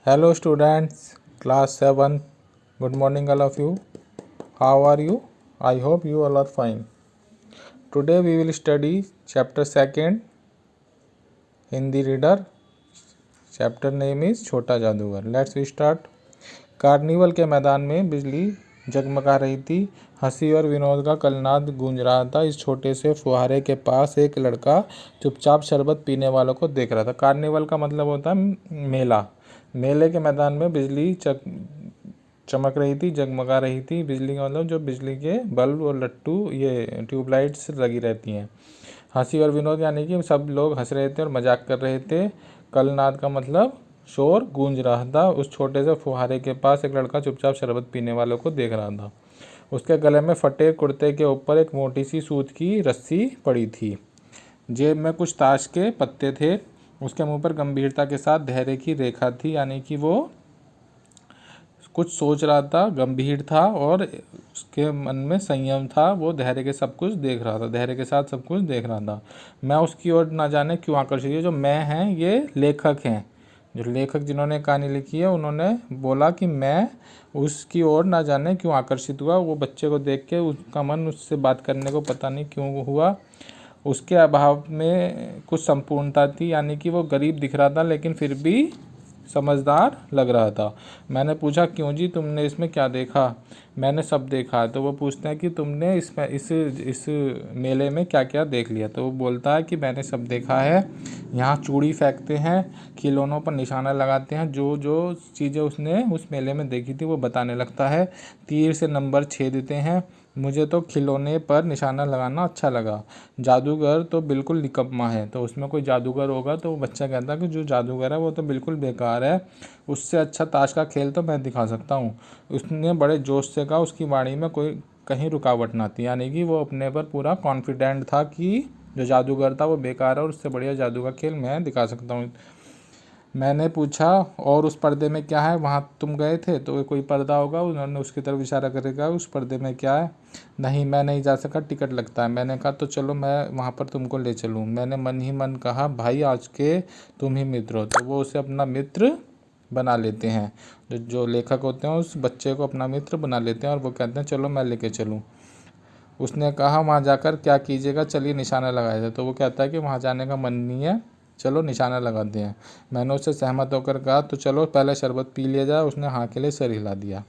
Hello students, class 7. Good morning all of you. How are you? I hope you all are fine. Today we will study chapter 2nd, Hindi reader. Chapter name is छोटा जादूगर. Let's we start. Carnival के मैदान में बिजली जगमगा रही थी। हंसी और विनोद का कलनाद गूंज रहा था। इस छोटे से फुहारे के पास एक लड़का चुपचाप शरबत पीने वालों को देख रहा था। कार्निवल का मतलब होता है मेला। मेले के मैदान में बिजली चमक रही थी, जगमगा रही थी। बिजली का मतलब जो बिजली के बल्ब और लट्टू, ये ट्यूबलाइट्स लगी रहती हैं। हंसी और विनोद यानी कि सब लोग हंस रहे थे और मजाक कर रहे थे। कलनाद का मतलब शोर गूंज रहा था। उस छोटे से फुहारे के पास एक लड़का चुपचाप शरबत पीने वालों को देख रहा था। उसके गले में फटे कुर्ते के ऊपर एक मोटी सी सूत की रस्सी पड़ी थी। जेब में कुछ ताश के पत्ते थे। उसके मुंह पर गंभीरता के साथ धैर्य की रेखा थी, यानी कि वो कुछ सोच रहा था, गंभीर था और उसके मन में संयम था। वो धैर्य के सब कुछ देख रहा था, धैर्य के साथ सब कुछ देख रहा था। मैं उसकी ओर ना जाने क्यों आकर्षित। ये जो मैं हैं ये लेखक हैं, जो लेखक जिन्होंने कहानी लिखी है उन्होंने बोला कि मैं उसकी ओर ना जाने क्यों आकर्षित हुआ। वो बच्चे को देख के उसका मन उससे बात करने को पता नहीं क्यों हुआ। उसके अभाव में कुछ संपूर्णता थी, यानी कि वो गरीब दिख रहा था लेकिन फिर भी समझदार लग रहा था। मैंने पूछा, क्यों जी, तुमने इसमें क्या देखा? मैंने सब देखा। तो वो पूछते हैं कि तुमने इसमें इस मेले में क्या क्या देख लिया? तो वो बोलता है कि मैंने सब देखा है। यहाँ चूड़ी फेंकते हैं, खिलौनों पर निशाना लगाते हैं। जो जो चीज़ें उसने उस मेले में देखी थी वो बताने लगता है। तीर से नंबर छेदते हैं। मुझे तो खिलौने पर निशाना लगाना अच्छा लगा। जादूगर तो बिल्कुल निकम्मा है। तो उसमें कोई जादूगर होगा तो वो बच्चा कहता है कि जो जादूगर है वो तो बिल्कुल बेकार है, उससे अच्छा ताश का खेल तो मैं दिखा सकता हूँ। उसने बड़े जोश से कहा। उसकी वाणी में कोई कहीं रुकावट ना थी, यानी कि वो अपने पर पूरा कॉन्फिडेंट था कि जो जादूगर था वो बेकार है और उससे बढ़िया जादू का खेल मैं दिखा सकता हूँ। मैंने पूछा, और उस पर्दे में क्या है? वहाँ तुम गए थे तो कोई पर्दा होगा। उन्होंने उसकी तरफ इशारा करेगा, उस पर्दे में क्या है? नहीं, मैं नहीं जा सका, टिकट लगता है। मैंने कहा तो चलो मैं वहाँ पर तुमको ले चलूँ। मैंने मन ही मन कहा, भाई आज के तुम ही मित्र हो। तो वो उसे अपना मित्र बना लेते हैं। जो लेखक होते हैं उस बच्चे को अपना मित्र बना लेते हैं और वो कहते हैं चलो मैं लेके चलूँ। उसने कहा, वहाँ जाकर क्या कीजिएगा? चलिए निशाना लगाया जाए। तो वो कहता है कि वहाँ जाने का मन नहीं है, चलो निशाना लगाते हैं। मैंने उससे सहमत होकर कहा तो चलो पहले शरबत पी लिया जाए। उसने हाँ के लिए सर हिला दिया।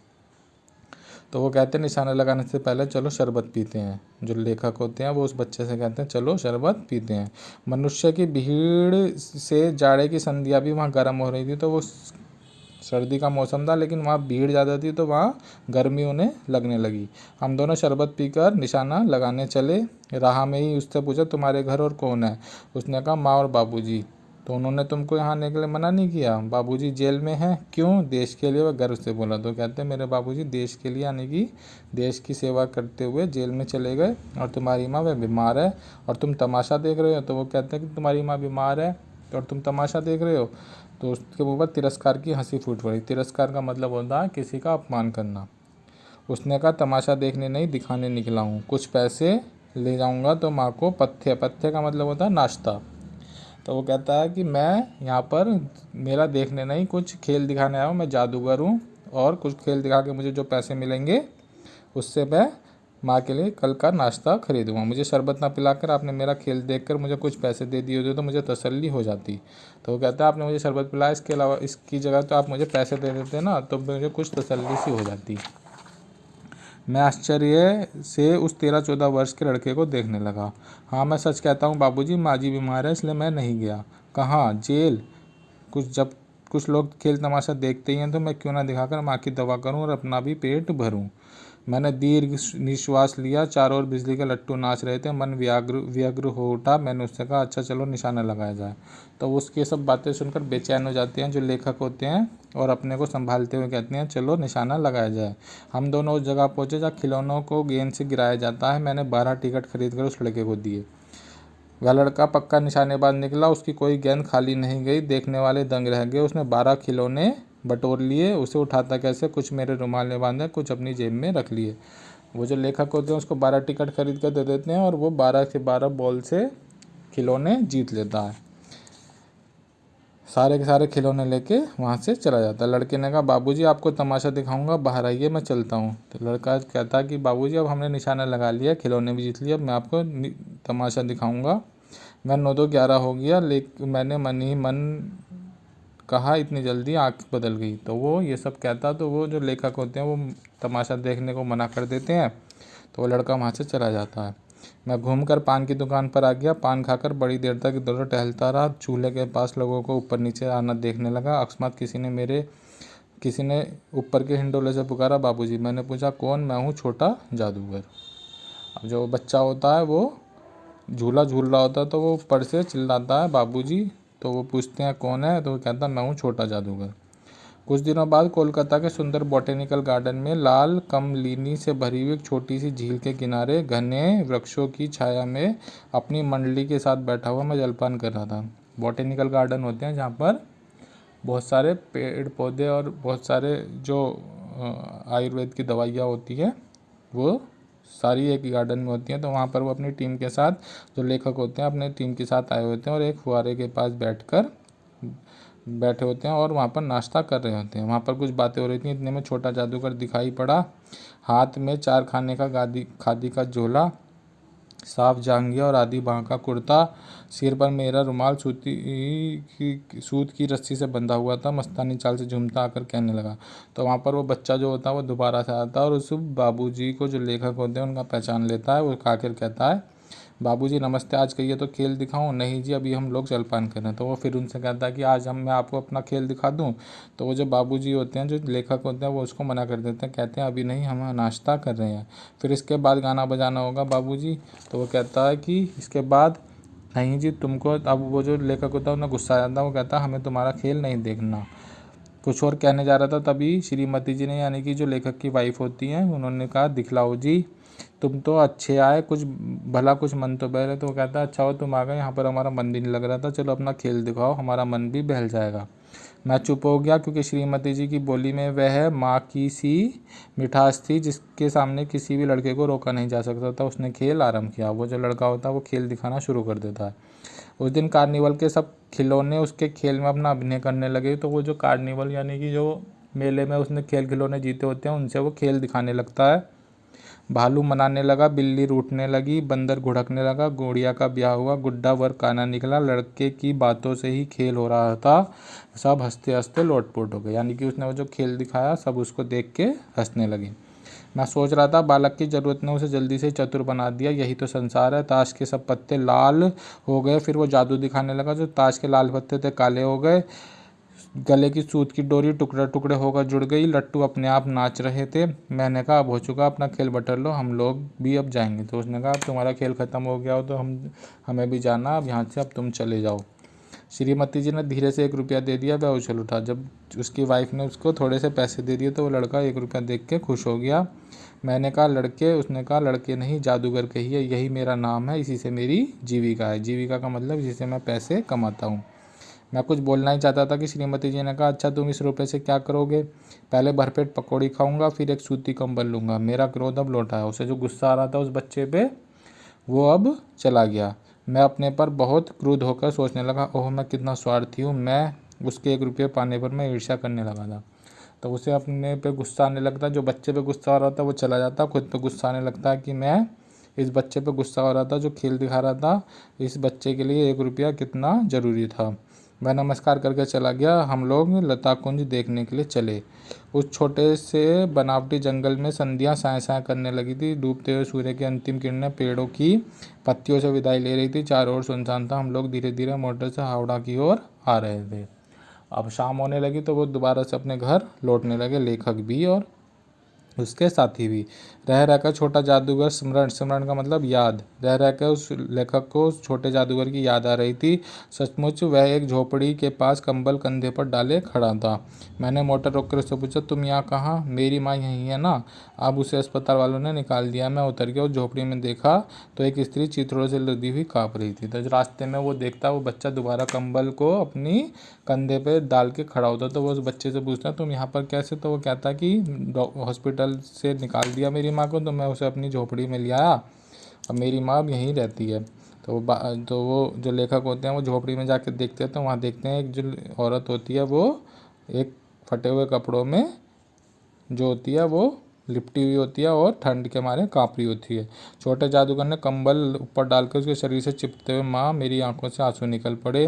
तो वो कहते हैं निशाना लगाने से पहले चलो शरबत पीते हैं। जो लेखक होते हैं वो उस बच्चे से कहते हैं चलो शरबत पीते हैं। मनुष्य की भीड़ से जाड़े की संध्या भी वहाँ गर्म हो रही थी। तो वो सर्दी का मौसम था लेकिन वहाँ भीड़ ज़्यादा थी तो वहाँ गर्मी उन्हें लगने लगी। हम दोनों शरबत पीकर निशाना लगाने चले। राह में ही उससे पूछा, तुम्हारे घर और कौन है? उसने कहा, माँ और बाबूजी। तो उन्होंने तुमको यहाँ आने के लिए मना नहीं किया? बाबूजी जेल में हैं। क्यों? देश के लिए, वह गर्व से बोला। तो कहते हैं मेरे बाबूजी देश के लिए, यानी कि देश की सेवा करते हुए जेल में चले गए। और तुम्हारी माँ वह बीमार है और तुम तमाशा देख रहे हो। तो वो कहते हैं कि तुम्हारी माँ बीमार है और तुम तमाशा देख रहे हो। तो उसके मुँह पर तिरस्कार की हंसी फूट पड़ी। तिरस्कार का मतलब होता है किसी का अपमान करना। उसने कहा, तमाशा देखने नहीं, दिखाने निकला हूँ। कुछ पैसे ले जाऊँगा तो माँ को पथ्य, पथ्य का मतलब होता है नाश्ता। तो वो कहता है कि मैं यहाँ पर मेरा देखने नहीं, कुछ खेल दिखाने आया हूँ। मैं जादूगर हूँ और कुछ खेल दिखा के मुझे जो पैसे मिलेंगे उससे मैं माँ के लिए कल का नाश्ता खरीदूँगा। मुझे शरबत ना पिलाकर आपने मेरा खेल देखकर मुझे कुछ पैसे दे दिए होते तो मुझे तसल्ली हो जाती। तो वो कहता है आपने मुझे शरबत पिलाया, इसके अलावा इसकी जगह तो आप मुझे पैसे दे देते ना, तो मुझे कुछ तसल्ली सी हो जाती। मैं आश्चर्य से उस 13-14 वर्ष के लड़के को देखने लगा। हाँ, मैं सच कहता हूँ बाबूजी, माँ जी बीमार है इसलिए मैं नहीं गया। कहाँ? जेल? जब कुछ लोग खेल तमाशा देखते ही हैं तो मैं क्यों ना दिखाकर माँ की दवा करूं और अपना भी पेट भरूं। मैंने दीर्घ निश्वास लिया। चारों ओर बिजली के लट्टू नाच रहे थे। मन व्यग्र हो उठा। मैंने उससे कहा, अच्छा चलो निशाना लगाया जाए। तो उसकी सब बातें सुनकर बेचैन हो जाते हैं जो लेखक होते हैं और अपने को संभालते हुए कहते हैं चलो निशाना लगाया जाए। हम दोनों उस जगह पहुँचे जहाँ खिलौनों को गेंद से गिराया जाता है। मैंने 12 टिकट खरीद कर उस लड़के को दिए। वह लड़का पक्का निशानेबाज निकला। उसकी कोई गेंद खाली नहीं गई। देखने वाले दंग रह गए। उसने 12 खिलौने बटोर लिए। उसे उठाता कैसे? कुछ मेरे रुमाल में बांधे, कुछ अपनी जेब में रख लिए। वो जो लेखक होते हैं उसको 12 टिकट खरीद कर दे देते हैं और वो 12 के 12 बॉल से खिलौने जीत लेता है। सारे के सारे खिलौने लेके वहाँ से चला जाता है। लड़के ने कहा बाबूजी आपको तमाशा दिखाऊंगा, बाहर आइए मैं चलता हूँ। तो लड़का कहता है कि बाबूजी अब हमने निशाना लगा लिया, खिलौने भी जीत लिए, अब मैं आपको तमाशा दिखाऊंगा। मैं 9-11 हो गया, लेकिन मैंने मन ही मन कहा इतनी जल्दी आँख बदल गई। तो वो ये सब कहता, तो वो जो लेखक होते हैं वो तमाशा देखने को मना कर देते हैं। तो वो लड़का वहाँ से चला जाता है। मैं घूमकर पान की दुकान पर आ गया। पान खाकर बड़ी देर तक इधर उधर टहलता रहा। चूल्हे के पास लोगों को ऊपर नीचे आना देखने लगा। अकस्मात किसी ने ऊपर के हिंडोले से पुकारा बाबूजी। मैंने पूछा कौन? मैं हूँ छोटा जादूगर। अब जो बच्चा होता है वो झूला झूल रहा होता है, तो वो ऊपर से चिल्लाता है बाबूजी। तो वो पूछते हैं कौन है? तो वो कहता मैं हूँ छोटा जादूगर। कुछ दिनों बाद कोलकाता के सुंदर बॉटेनिकल गार्डन में लाल कमलिनी से भरी हुई एक छोटी सी झील के किनारे घने वृक्षों की छाया में अपनी मंडली के साथ बैठा हुआ मैं जलपान कर रहा था। बॉटेनिकल गार्डन होते हैं जहाँ पर बहुत सारे पेड़ पौधे और बहुत सारे जो आयुर्वेद की दवाइयाँ होती है वो सारी एक गार्डन में होती हैं। तो वहाँ पर वो अपनी टीम के साथ, जो लेखक होते हैं अपने टीम के साथ आए होते हैं और एक फुहारे के पास बैठे होते हैं और वहाँ पर नाश्ता कर रहे होते हैं। वहाँ पर कुछ बातें हो रही थी, इतने में छोटा जादूगर दिखाई पड़ा। हाथ में 4 खाने का खादी का झोला, साफ जांघिया और आधी बाँह का कुर्ता, सिर पर मेरा रुमाल सूत की रस्सी से बंधा हुआ था, मस्तानी चाल से झूमता आकर कहने लगा। तो वहाँ पर वो बच्चा जो होता है वो दोबारा से आता है और उस बाबूजी को, जो लेखक होते हैं, उनका पहचान लेता है। वो आकर कहता है बाबूजी नमस्ते, आज कहिए तो खेल दिखाऊं? नहीं जी, अभी हम लोग जलपान कर रहे हैं। तो वो फिर उनसे कहता है कि आज मैं आपको अपना खेल दिखा दूं? तो वो जो बाबूजी होते हैं, जो लेखक होते हैं, वो उसको मना कर देते हैं। कहते हैं अभी नहीं, हम नाश्ता कर रहे हैं, फिर इसके बाद गाना बजाना होगा बाबूजी। तो वो कहता है कि इसके बाद नहीं जी तुमको। अब वो जो लेखक होता है उन्हें गुस्सा आ जाता है। वो कहता है हमें तुम्हारा खेल नहीं देखना। कुछ और कहने जा रहा था, तभी श्रीमती जी ने, यानी कि जो लेखक की वाइफ होती हैं, उन्होंने कहा दिखलाओ जी, तुम तो अच्छे आए, कुछ भला कुछ मन तो बहले। तो वो कहता है अच्छा हो तुम आ गए, यहाँ पर हमारा मन भी नहीं लग रहा था, चलो अपना खेल दिखाओ, हमारा मन भी बहल जाएगा। मैं चुप हो गया क्योंकि श्रीमती जी की बोली में वह माँ की सी मिठास थी जिसके सामने किसी भी लड़के को रोका नहीं जा सकता था। उसने खेल आरंभ किया। वो जो लड़का होता है वो खेल दिखाना शुरू कर देता है। उस दिन कार्निवल के सब खिलौने उसके खेल में अपना अभिनय करने लगे। तो वो जो कार्निवल यानी कि जो मेले में उसने खेल खिलौने जीते होते हैं, उनसे वो खेल दिखाने लगता है। भालू मनाने लगा, बिल्ली रूठने लगी, बंदर घुड़कने लगा, गुड़िया का ब्याह हुआ, गुड्डा वर काना निकला, लड़के की बातों से ही खेल हो रहा था। सब हंसते हंसते लोटपोट हो गए। यानी कि उसने वो जो खेल दिखाया सब उसको देख के हंसने लगे। मैं सोच रहा था बालक की ज़रूरत ने उसे जल्दी से चतुर बना दिया, यही तो संसार है। ताश के सब पत्ते लाल हो गए। फिर वो जादू दिखाने लगा। जो ताश के लाल पत्ते थे काले हो गए। गले की सूत की डोरी टुकड़े टुकड़े होकर जुड़ गई। लट्टू अपने आप नाच रहे थे। मैंने कहा अब हो चुका, अपना खेल बटोर लो, हम लोग भी अब जाएंगे। तो उसने कहा अब तुम्हारा खेल ख़त्म हो गया हो तो हमें भी जाना, अब यहाँ से अब तुम चले जाओ। श्रीमती जी ने धीरे से 1 रुपया दे दिया। वह उछल उठा। जब उसकी वाइफ ने उसको थोड़े से पैसे दे दिए तो वो लड़का 1 रुपया देख के खुश हो गया। मैंने कहा लड़के? उसने कहा लड़के नहीं, जादूगर कहिए, यही मेरा नाम है, इसी से मेरी जीविका है। जीविका का मतलब इसी से मैं पैसे कमाता हूँ। मैं कुछ बोलना ही चाहता था कि श्रीमती जी ने कहा अच्छा तुम इस रुपये से क्या करोगे? पहले भरपेट पकौड़ी खाऊंगा, फिर एक सूती कंबल लूँगा। मेरा क्रोध अब लौटा है। उसे जो गुस्सा आ रहा था उस बच्चे पे, वो अब चला गया। मैं अपने पर बहुत क्रुद्ध होकर सोचने लगा, ओह मैं कितना स्वार्थी हूँ। मैं उसके 1 रुपये पाने पर मैं ईर्ष्या करने लगा था। तो उसे अपने पे गुस्सा आने लगता, जो बच्चे पे गुस्सा आ रहा था वो चला जाता, खुद पे गुस्सा आने लगता है कि मैं इस बच्चे पे गुस्सा हो रहा था जो खेल दिखा रहा था, इस बच्चे के लिए 1 रुपया कितना ज़रूरी था। मैं नमस्कार करके चला गया। हम लोग लता कुंज देखने के लिए चले। उस छोटे से बनावटी जंगल में संधियाँ साए साए करने लगी थी। डूबते हुए सूर्य की अंतिम किरणें पेड़ों की पत्तियों से विदाई ले रही थी। चारों ओर सुनसान था। हम लोग धीरे धीरे मोटर से हावड़ा की ओर आ रहे थे। अब शाम होने लगी तो वो दोबारा से अपने घर लौटने लगे, लेखक भी और उसके साथी भी। रह रहकर छोटा जादूगर स्मरण, स्मरण का मतलब याद, रह रहकर उस लेखक को उस छोटे जादूगर की याद आ रही थी। सचमुच वह एक झोपड़ी के पास कंबल कंधे पर डाले खड़ा था। मैंने मोटर रोककर उससे पूछा तुम यहाँ कहाँ? मेरी माँ यहीं है ना? अब उसे अस्पताल वालों ने निकाल दिया। मैं उतर गया। उस झोपड़ी में देखा तो एक स्त्री चिथड़ों से लदी हुई काँप रही थी। तो रास्ते में वो देखता, वो बच्चा दोबारा कंबल को अपनी कंधे पे डाल के खड़ा होता। तो वो उस बच्चे से पूछता तुम यहाँ पर कैसे? तो वो कहता कि हॉस्पिटल से निकाल दिया मेरी माँ को, तो मैं उसे अपनी झोपड़ी में ले आया। अब मेरी माँ अब यहीं रहती है। तो तो वो जो लेखक होते हैं वो झोपड़ी में जाके देखते हैं, तो वहाँ देखते हैं एक जो औरत होती है वो एक फटे हुए कपड़ों में जो होती है वो लिपटी हुई होती है और ठंड के मारे काँप रही होती है। छोटे जादूगर ने कंबल ऊपर डालकर उसके शरीर से चिपकते हुए, माँ मेरी आंखों से आंसू निकल पड़े।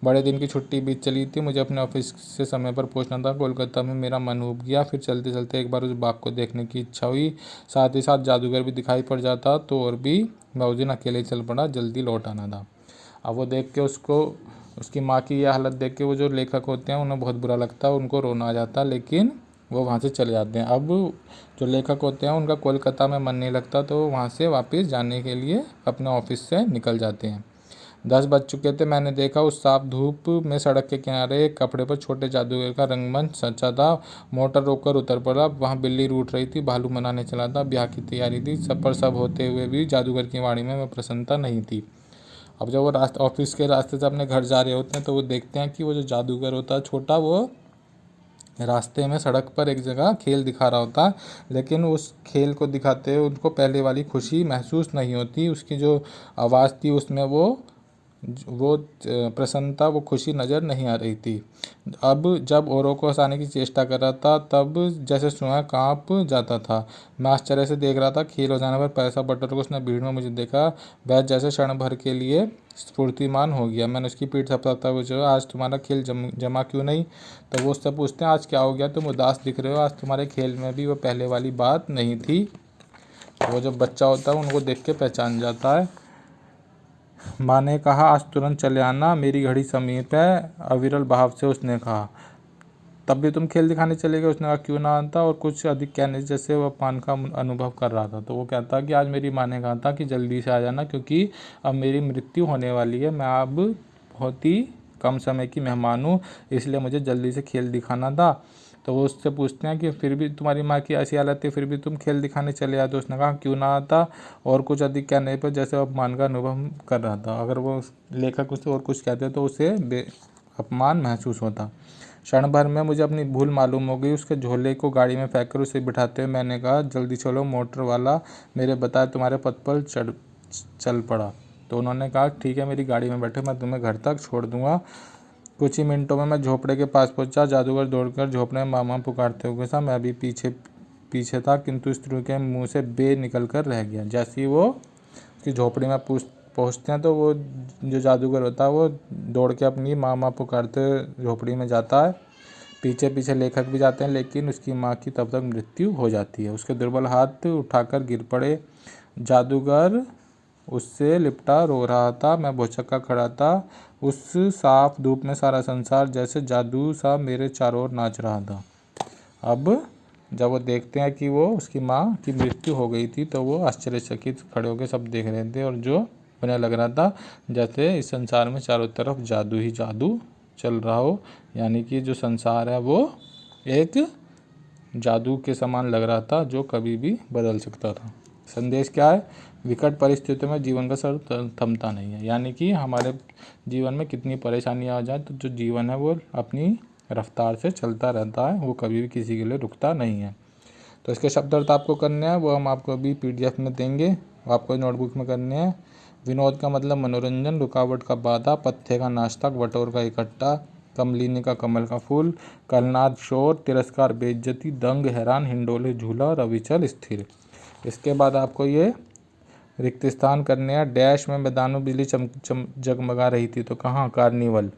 बड़े दिन की छुट्टी बीत चली थी, मुझे अपने ऑफिस से समय पर पहुंचना था। कोलकाता में मेरा मन उब गया। फिर चलते चलते एक बार उस बाग को देखने की इच्छा हुई, साथ ही साथ जादूगर भी दिखाई पड़ जाता तो और भी। मैं उस दिन अकेले चल पड़ा, जल्दी लौट आना था। अब वो देख के उसको, उसकी माँ की यह हालत देख के वो जो लेखक होते हैं उन्हें बहुत बुरा लगता है, उनको रोना आ जाता है, लेकिन वो वहाँ से चले जाते हैं। अब जो लेखक होते हैं उनका कोलकाता में मन नहीं लगता, तो वहाँ से वापस जाने के लिए अपने ऑफिस से निकल जाते हैं। 10 बज चुके थे। मैंने देखा उस साफ धूप में सड़क के किनारे एक कपड़े पर छोटे जादूगर का रंगमंच सचा था। मोटर रोककर उतर पड़ा। वहाँ बिल्ली रूठ रही थी, भालू मनाने चला था, ब्याह की तैयारी थी। सब पर सब होते हुए भी जादूगर की वाणी में प्रसन्नता नहीं थी। अब जब वो ऑफिस के रास्ते से अपने घर जा रहे होते हैं तो वो देखते हैं कि वो जो जादूगर होता है छोटा, वो रास्ते में सड़क पर एक जगह खेल दिखा रहा होता है, लेकिन उस खेल को दिखाते हुए उनको पहले वाली खुशी महसूस नहीं होती। उसकी जो आवाज़ थी उसमें वो प्रसन्नता, वो खुशी नज़र नहीं आ रही थी। अब जब औरों को हंसाने की चेष्टा कर रहा था तब जैसे स्वयं कांप जाता था। मैं आश्चर्य से देख रहा था। खेल हो जाने पर पैसा बटर को उसने भीड़ में मुझे देखा। वह जैसे क्षण भर के लिए स्फूर्तिमान हो गया। मैंने उसकी पीठ थपथपाता हुआ पूछा, आज तुम्हारा खेल जमा क्यों नहीं? तो वो उससे पूछते हैं, आज क्या हो गया, तुम उदास दिख रहे हो? आज तुम्हारे खेल में भी वो पहले वाली बात नहीं थी। वो जो बच्चा होता है उनको देख के पहचान जाता है। माँ ने कहा, आज तुरंत चले आना, मेरी घड़ी समीप है, अविरल भाव से उसने कहा। तब भी तुम खेल दिखाने चले गए? उसने कहा, क्यों ना आता। और कुछ अधिक कहने जैसे वह अपमान का अनुभव कर रहा था। तो वो कहता कि आज मेरी माँ ने कहा था कि जल्दी से आ जाना, क्योंकि अब मेरी मृत्यु होने वाली है। मैं अब बहुत ही कम समय की मेहमान हूँ, इसलिए मुझे जल्दी से खेल दिखाना था। तो वो उससे पूछते हैं कि फिर भी तुम्हारी माँ की ऐसी हालत थी, फिर भी तुम खेल दिखाने चले आते? उसने कहा, क्यों ना आता। और कुछ अधिक कहने पर जैसे अपमान का अनुभव कर रहा था। अगर वो लेखक उसे और कुछ कहते तो उसे अपमान महसूस होता। क्षण भर में मुझे अपनी भूल मालूम हो गई। उसके झोले को गाड़ी में फेंक कर उसे बिठाते हुए मैंने कहा, जल्दी चलो। मोटर वाला मेरे बताए तुम्हारे पथ पर चल पड़ा। तो उन्होंने कहा, ठीक है, मेरी गाड़ी में बैठे, मैं तुम्हें घर तक छोड़ दूंगा। कुछ ही मिनटों में मैं झोपड़े के पास पहुंचा। जादूगर दौड़कर झोपड़े में मामा पुकारते हुए था। मैं भी पीछे था, किंतु स्त्री के मुंह से बे निकल कर रह गया। जैसे ही वो उसकी झोपड़ी में पहुंचते हैं तो वो जो जादूगर होता है वो दौड़ के अपनी माँ पुकारते हुए झोपड़ी में जाता है। पीछे पीछे लेखक भी जाते हैं, लेकिन उसकी माँ की तब तक मृत्यु हो जाती है। उसके दुर्बल हाथ उठाकर गिर पड़े। जादूगर उससे लिपटा रो रहा था। मैं भौचक्का खड़ा था। उस साफ धूप में सारा संसार जैसे जादू सा मेरे चारों ओर नाच रहा था। अब जब वो देखते हैं कि वो उसकी माँ की मृत्यु हो गई थी, तो वो आश्चर्यचकित खड़े होकर सब देख रहे थे, और जो उन्हें लग रहा था जैसे इस संसार में चारों तरफ जादू ही जादू चल रहा हो, यानी कि जो संसार है वो एक जादू के समान लग रहा था जो कभी भी बदल सकता था। संदेश क्या है? विकट परिस्थितियों में जीवन का सर थमता नहीं है, यानी कि हमारे जीवन में कितनी परेशानियां आ जाए तो जो जीवन है वो अपनी रफ्तार से चलता रहता है, वो कभी भी किसी के लिए रुकता नहीं है। तो इसके शब्द अर्थ आपको करने हैं, वो हम आपको अभी PDF में देंगे, आपको नोटबुक में करने हैं। विनोद का मतलब मनोरंजन, रुकावट का बाधा, पत्थे का नाश्ता, बटोर का इकट्ठा, कमलिनी का कमल का फूल, कलनाद शोर, तिरस्कार बेइज्जती, दंग हैरान, हिंडोले झूला और अविचल स्थिर। इसके बाद आपको ये रिक्त स्थान करने हैं। डैश में मैदानों बिजली जगमगा रही थी, तो कहाँ? कार्निवल।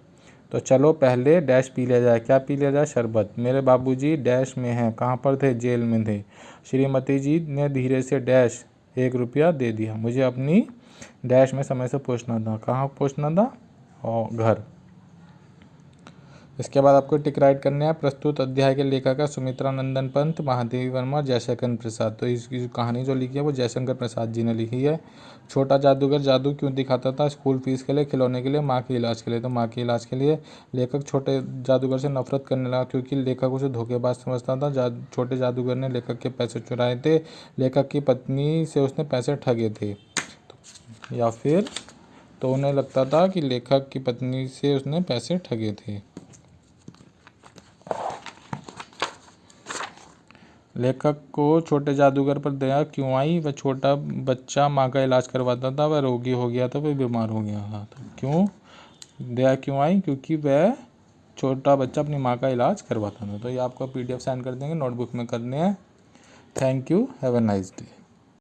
तो चलो पहले डैश पी लिया जाए। क्या पी लिया जाए? शरबत। मेरे बाबूजी डैश में हैं। कहाँ पर थे? जेल में थे। श्रीमती जी ने धीरे से डैश 1 रुपया दे दिया। मुझे अपनी डैश में समय से पहुँचना था। कहाँ पहुँचना था? और घर। इसके बाद आपको टिक राइट करने हैं। प्रस्तुत अध्याय के लेखक है सुमित्रा नंदन पंत, महादेवी वर्मा, जयशंकर प्रसाद। तो इसकी जो कहानी जो लिखी है वो जयशंकर प्रसाद जी ने लिखी है। छोटा जादूगर जादू क्यों दिखाता था? स्कूल फीस के लिए, खिलौने के लिए, माँ के इलाज के लिए। तो माँ के इलाज के लिए। लेखक छोटे जादूगर से नफरत करने लगा क्योंकि लेखक उसे धोखेबाज समझता था। छोटे जादूगर ने लेखक के पैसे चुराए थे। लेखक की पत्नी से उसने पैसे ठगे थे। या फिर तो उन्हें लगता था कि लेखक की पत्नी से उसने पैसे ठगे थे। लेखक को छोटे जादूगर पर दया क्यों आई? वह छोटा बच्चा माँ का इलाज करवाता था, वह रोगी हो गया था, वह बीमार हो गया था। तो क्यों दया क्यों आई? क्योंकि वह छोटा बच्चा अपनी माँ का इलाज करवाता था। तो ये आपको PDF सेंड कर देंगे, नोटबुक में करने हैं। Thank you, have a nice day.